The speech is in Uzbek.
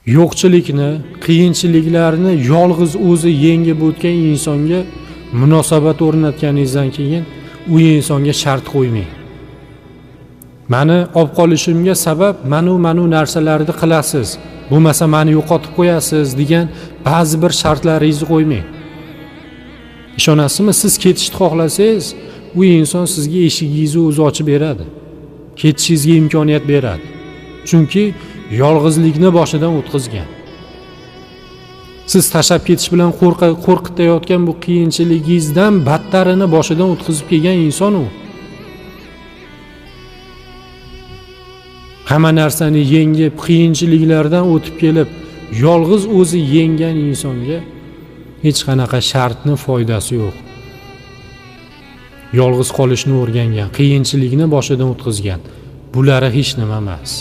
yo'qchilikni, qiyinchiliklarni yolg'iz o'zi yengib o'tgan insonga munosabat o'rnatganingizdan keyin u insonga shart qo'ymang. Mani olib qolishimga sabab manu narsalarni qilasiz, bo'lmasa meni yo'qotib qo'yasiz degan ba'zi bir shartlaringizni qo'ymang. Ishonasizmi, siz ketishni xohlasangiz, u inson sizga eshigingizni o'zi ochib beradi. Ketishingizga imkoniyat beradi. Chunki yolg'izlikni boshidan o'tkazgan. Siz tashlab ketish bilan qo'rqitayotgan bu qiyinchiligingizdan battarini boshidan o'tkazib kelgan inson u. Hamma narsani yengib, qiyinchiliklardan o'tib kelib, yolg'iz o'zi yenggan insonga hech qanaqa shartni foydasi yo'q. Yolg'iz qolishni o'rgangan, qiyinchilikni boshidan o'tkazgan. Bulari hech nima emas.